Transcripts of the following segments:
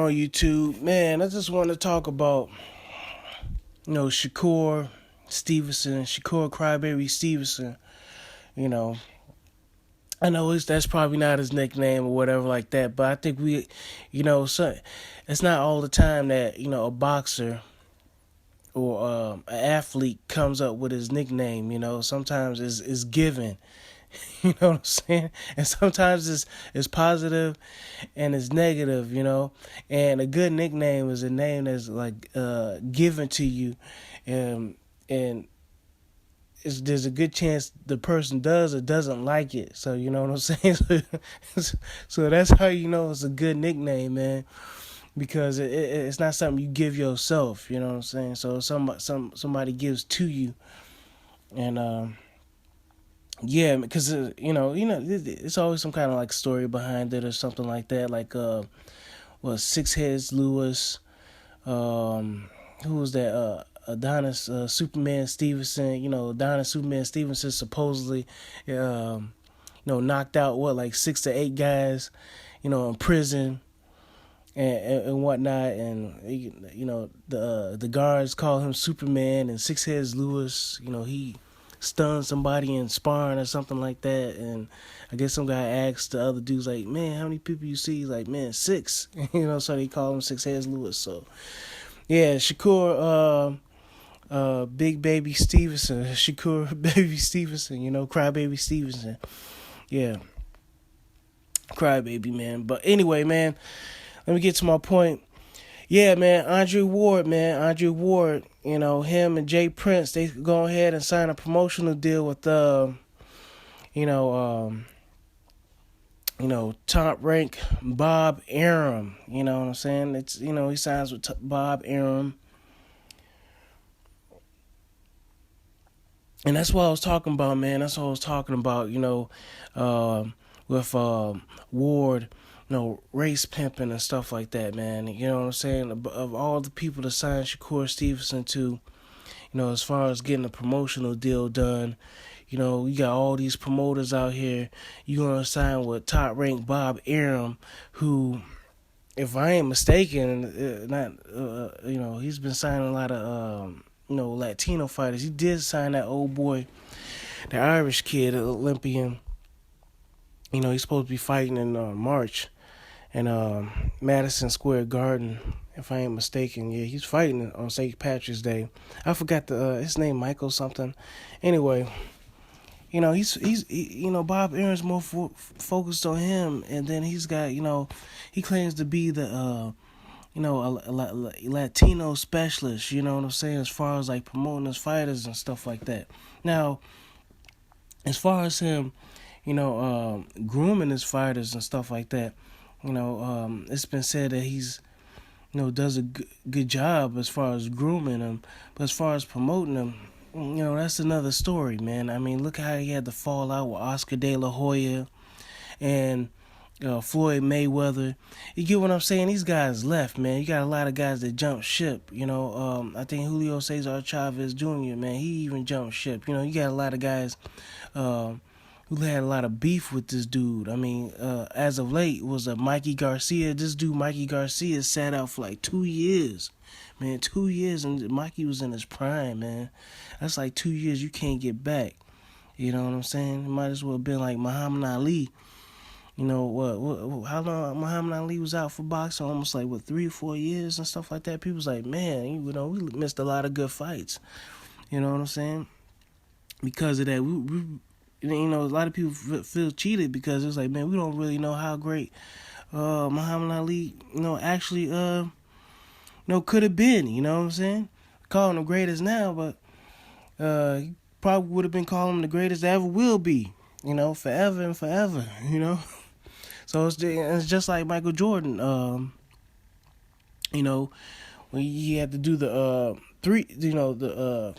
on, YouTube? Man, I just want to talk about, Shakur Stevenson, Shakur Crybaby Stevenson. You know, I know that's probably not his nickname or whatever like that, but I think it's not all the time that, a boxer or an athlete comes up with his nickname. Sometimes it's given. You know what I'm saying? And sometimes it's positive and it's negative, And a good nickname is a name that's like given to you, and there's a good chance the person does or doesn't like it. So you know what I'm saying? So that's how you know it's a good nickname, man. Because it's not something you give yourself. You know what I'm saying? So somebody gives to you, and yeah, because it's always some kind of like story behind it or something like that. Like Six Heads Lewis, who was that? Adonis Superman Stevenson. Adonis Superman Stevenson supposedly, knocked out like 6 to 8 guys, in prison and whatnot, and the guards call him Superman, and Six Heads Lewis, he stunned somebody in sparring or something like that, and I guess some guy asked the other dudes like, "Man, how many people you see?" He's like, "Man, 6." So they call him Six Heads Lewis. So yeah, Shakur, Big Baby Stevenson, Shakur Baby Stevenson, Crybaby Stevenson, yeah, Crybaby, man. But anyway, man, let me get to my point. Yeah, man, Andre Ward, him and Jay Prince, they go ahead and sign a promotional deal with top rank Bob Arum. You know what I'm saying? It's he signs with Bob Arum, and that's what I was talking about, man. That's what I was talking about. With Ward, race pimping and stuff like that, man. You know what I'm saying? Of all the people to sign Shakur Stevenson to, as far as getting a promotional deal done, you got all these promoters out here. You're going to sign with top ranked Bob Arum, who, if I ain't mistaken, he's been signing a lot of, Latino fighters. He did sign that old boy, the Irish kid, Olympian. He's supposed to be fighting in March in Madison Square Garden, if I ain't mistaken. Yeah, he's fighting on St. Patrick's Day. I forgot his name, Michael something. Anyway, he's Bob Aaron's more focused on him, and then he's got he claims to be the a Latino specialist. You know what I'm saying, as far as like promoting his fighters and stuff like that. Now, as far as him, grooming his fighters and stuff like that. It's been said that he's, does a good job as far as grooming them, but as far as promoting them, that's another story, man. I mean, look how he had to fall out with Oscar De La Hoya and Floyd Mayweather. You get what I'm saying? These guys left, man. You got a lot of guys that jumped ship. I think Julio Cesar Chavez Jr., man, he even jumped ship. You got a lot of guys who had a lot of beef with this dude. I mean, as of late, was Mikey Garcia. This dude, Mikey Garcia, sat out for like 2 years. Man, 2 years, and Mikey was in his prime, man. That's like 2 years you can't get back. You know what I'm saying? It might as well have been like Muhammad Ali. How long Muhammad Ali was out for boxing? Almost like, 3 or 4 years and stuff like that. People's like, man, we missed a lot of good fights. You know what I'm saying? Because of that, a lot of people feel cheated because it's like, man, we don't really know how great Muhammad Ali, actually, could have been. You know what I'm saying? Calling him the greatest now, but he probably would have been calling him the greatest that ever will be. Forever and forever. So it's just like Michael Jordan. When he had to do the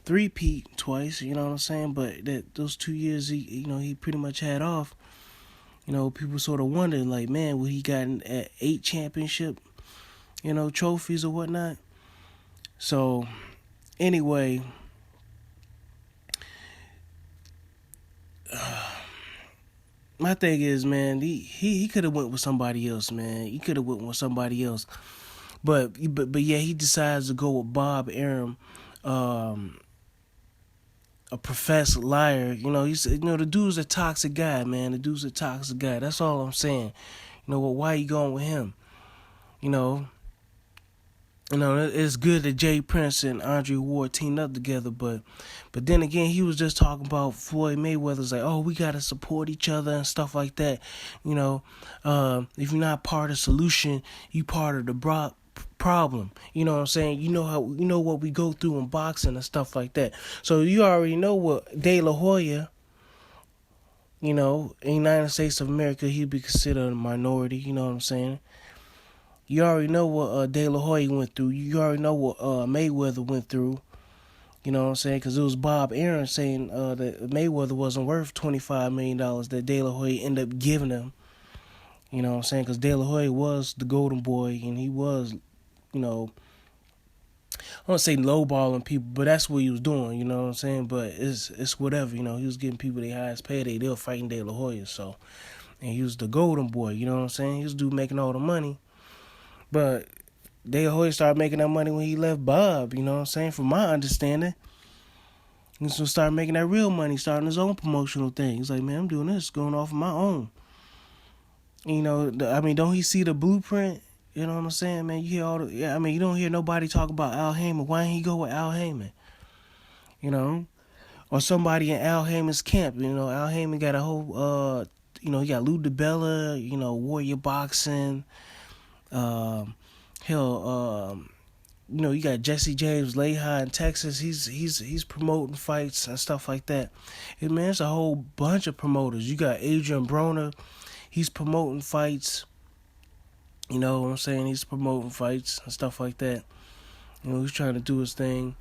three-peat twice, you know what I'm saying? But those 2 years he pretty much had off. People sort of wondered, like, man, would he gotten at 8 championship, trophies or whatnot? So anyway, my thing is, man, he could have went with somebody else, man. He could have went with somebody else. But yeah, he decides to go with Bob Arum, um, a professed liar. The dude's a toxic guy, man. The dude's a toxic guy. That's all I'm saying. Well, why are you going with him? You know, it's good that Jay Prince and Andre Ward teamed up together, but then again, he was just talking about Floyd Mayweather's like, oh, we gotta support each other and stuff like that. If you're not part of the solution, you part of the problem. You know what I'm saying? What we go through in boxing and stuff like that. So you already know what De La Hoya. In the United States of America, he'd be considered a minority. You know what I'm saying? You already know what De La Hoya went through. You already know what Mayweather went through. You know what I'm saying? Because it was Bob Arum saying that Mayweather wasn't worth $25 million that De La Hoya ended up giving him. You know what I'm saying? Because De La Hoya was the golden boy, and he was, I don't want to say lowballing people, but that's what he was doing. You know what I'm saying? But it's whatever. He was giving people their highest payday. They were fighting De La Hoya, so. And he was the golden boy. You know what I'm saying? He was the dude making all the money. But De La Hoya started making that money when he left Bob, you know what I'm saying? From my understanding. And so started making that real money, starting his own promotional thing. He's like, man, I'm doing this, going off of my own. Don't he see the blueprint? You know what I'm saying, man? You hear you don't hear nobody talk about Al Heyman. Why didn't he go with Al Heyman? Or somebody in Al Heyman's camp. Al Heyman got a whole, he got Lou DiBella, Warrior Boxing. You got Jesse James Lehi in Texas. He's promoting fights and stuff like that. Man, it's a whole bunch of promoters. You got Adrian Broner. He's promoting fights. You know what I'm saying? He's promoting fights and stuff like that. He's trying to do his thing.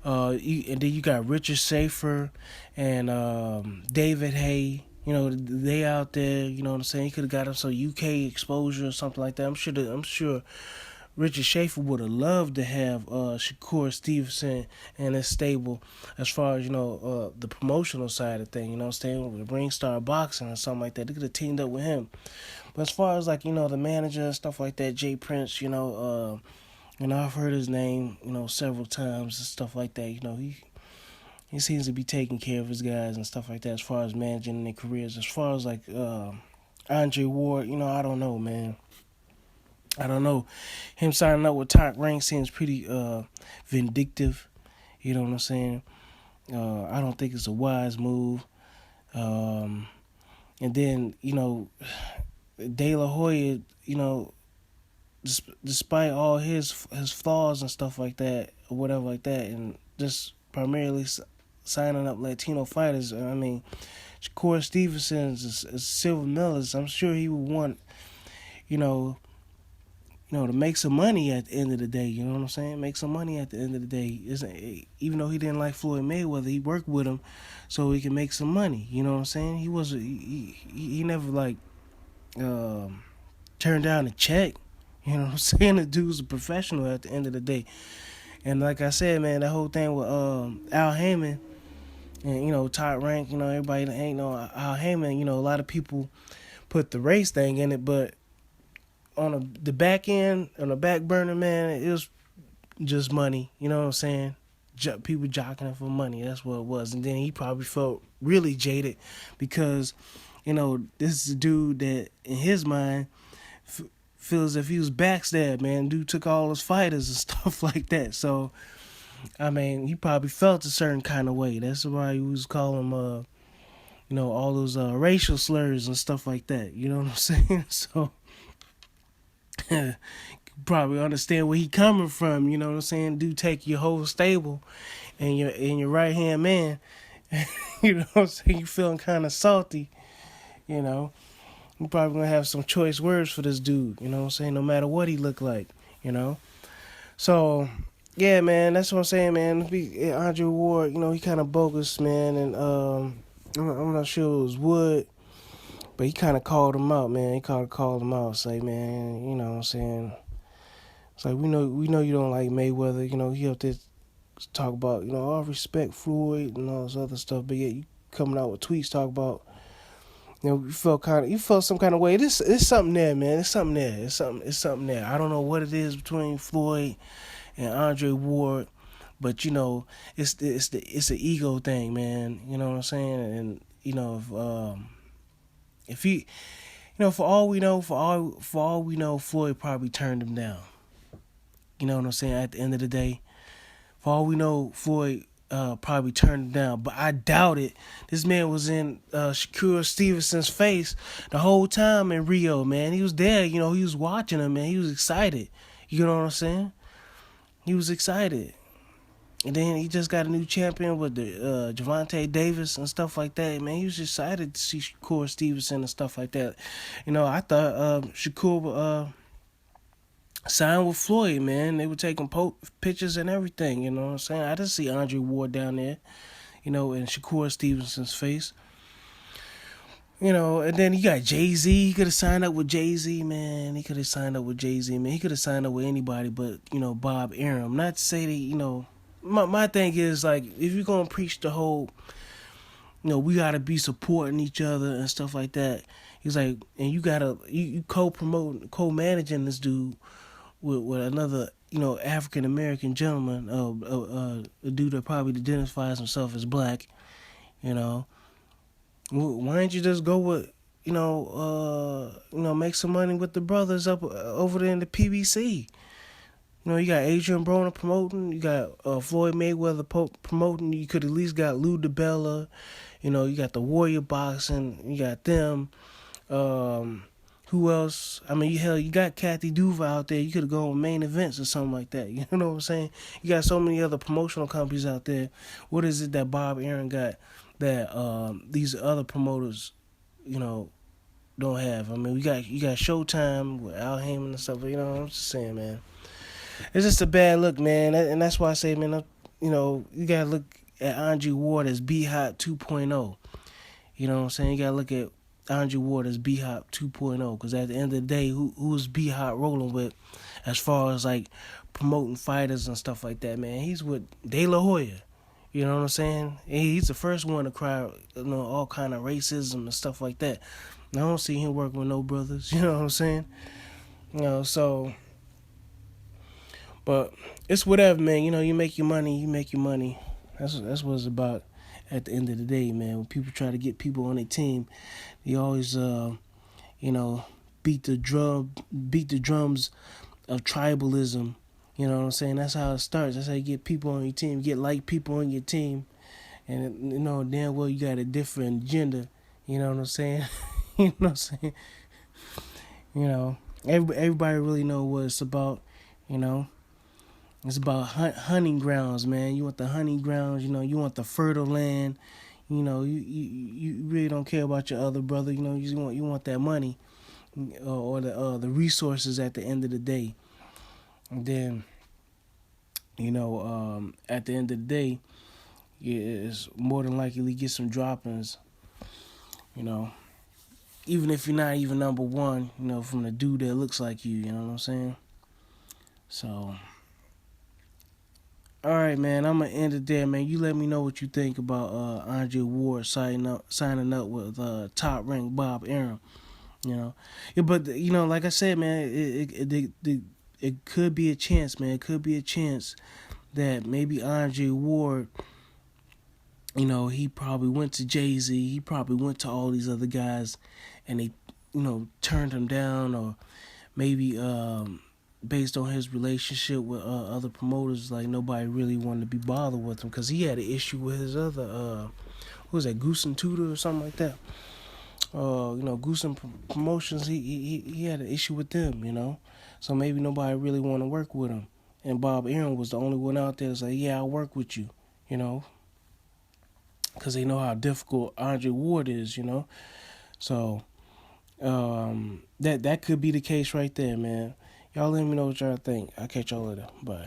And then you got Richard Schaefer and David Hay. They out there, you know what I'm saying? He could have got him some UK exposure or something like that. I'm sure Richard Schaefer would have loved to have Shakur Stevenson and his stable as far as, the promotional side of things, staying with Ringstar Boxing or something like that. They could have teamed up with him. But as far as, the manager and stuff like that, Jay Prince, I've heard his name, several times and stuff like that. He seems to be taking care of his guys and stuff like that as far as managing their careers. As far as, Andre Ward, I don't know, man. I don't know. Him signing up with Top Rank seems pretty vindictive. You know what I'm saying? I don't think it's a wise move. And then, De La Hoya, despite all his flaws and stuff like that, or whatever like that, and just primarily signing up Latino fighters. Shakur Stevenson is Silver Millers. I'm sure he would want, to make some money at the end of the day. You know what I'm saying? Make some money at the end of the day. Even though he didn't like Floyd Mayweather, he worked with him so he can make some money. You know what I'm saying? He never turned down a check. You know what I'm saying? The dude's a professional at the end of the day. And like I said, man, that whole thing with Al Heyman and, Top Rank, everybody that ain't know Al Heyman, a lot of people put the race thing in it, but on the back end, on the back burner, man, it was just money. You know what I'm saying? People jocking him for money. That's what it was. And then he probably felt really jaded because, this is a dude that, in his mind, feels as if he was backstabbed, man. Dude took all his fighters and stuff like that. So, he probably felt a certain kind of way. That's why he was calling him, all those racial slurs and stuff like that. You know what I'm saying? So, probably understand where he coming from. You know what I'm saying? Dude, take your whole stable and your right hand man. You know what I'm saying? You feeling kind of salty. You probably gonna have some choice words for this dude. You know what I'm saying? No matter what he look like. So yeah, man, that's what I'm saying, man. Andre Ward, he kind of bogus, man, and I'm not sure it was Wood. But he kind of called him out, man. He called him out, say, man, you know what I'm saying? It's like, we know you don't like Mayweather. He up there talk about, I respect Floyd and all this other stuff. But yet you coming out with tweets talk about, You felt some kind of way. It's something there, man. It's something there. It's something there. I don't know what it is between Floyd and Andre Ward, but it's the ego thing, man. You know what I'm saying? And if he, for all we know, for all we know, Floyd probably turned him down. You know what I'm saying? At the end of the day, for all we know, Floyd probably turned him down. But I doubt it. This man was in Shakur Stevenson's face the whole time in Rio, man. He was there. He was watching him, man. He was excited. You know what I'm saying? He was excited. And then he just got a new champion with the Javante Davis and stuff like that. Man, he was excited to see Shakur Stevenson and stuff like that. I thought Shakur signed with Floyd, man. They were taking pictures and everything, you know what I'm saying? I didn't see Andre Ward down there, in Shakur Stevenson's face. And then you got Jay-Z. He could have signed up with Jay-Z, man. He could have signed up with Jay-Z, man. He could have signed up with anybody but, Bob Arum. Not to say that, my thing is, like, if you're going to preach the whole, we got to be supporting each other and stuff like that, he's like, and you got to, you co-promoting, co-managing this dude with another, African-American gentleman, a dude that probably identifies himself as black, Why don't you just go with, make some money with the brothers up over there in the PBC? You got Adrian Broner promoting. You got Floyd Mayweather promoting. You could at least got Lou DiBella. You got the Warrior Boxing. You got them. Who else? I mean, you got Kathy Duva out there. You could have gone with Main Events or something like that. You know what I'm saying? You got so many other promotional companies out there. What is it that Bob Arum got that these other promoters, don't have? I mean, you got Showtime with Al Heyman and stuff. I'm just saying, man. It's just a bad look, man. And that's why I say, man, you got to look at Andre Ward as B-Hop 2.0. You know what I'm saying? You got to look at Andre Ward as B-Hop 2.0, because at the end of the day, who's B-Hop rolling with as far as, like, promoting fighters and stuff like that, man? He's with De La Hoya. You know what I'm saying? He's the first one to cry, all kind of racism and stuff like that. I don't see him working with no brothers. You know what I'm saying? So... But it's whatever, man. You make your money, you make your money. That's what it's about at the end of the day, man. When people try to get people on their team, they always, beat the drums of tribalism. You know what I'm saying? That's how it starts. That's how you get people on your team. You get like people on your team. And, damn well you got a different agenda. You know what I'm saying? You know what I'm saying? Everybody really know what it's about, It's about hunting grounds, man. You want the hunting grounds, you want the fertile land. You really don't care about your other brother. You want that money or the resources at the end of the day. And then, at the end of the day, it's more than likely get some droppings. Even if you're not even number one, from the dude that looks like you. You know what I'm saying? So. All right, man. I'm gonna end it there, man. You let me know what you think about Andre Ward signing up with top ranked Bob Arum. Yeah, but like I said, man, it could be a chance, man. It could be a chance that maybe Andre Ward, he probably went to Jay-Z. He probably went to all these other guys, and they, turned him down, or maybe based on his relationship with other promoters, like nobody really wanted to be bothered with him, because he had an issue with his other, who was that, Goose and Tudor or something like that. Goose and Promotions, he had an issue with them, so maybe nobody really want to work with him. And Bob Arum was the only one out there that's like, yeah, I'll work with you, because they know how difficult Andre Ward is, So that could be the case right there, man. Y'all let me know what y'all think. I'll catch y'all later. Bye.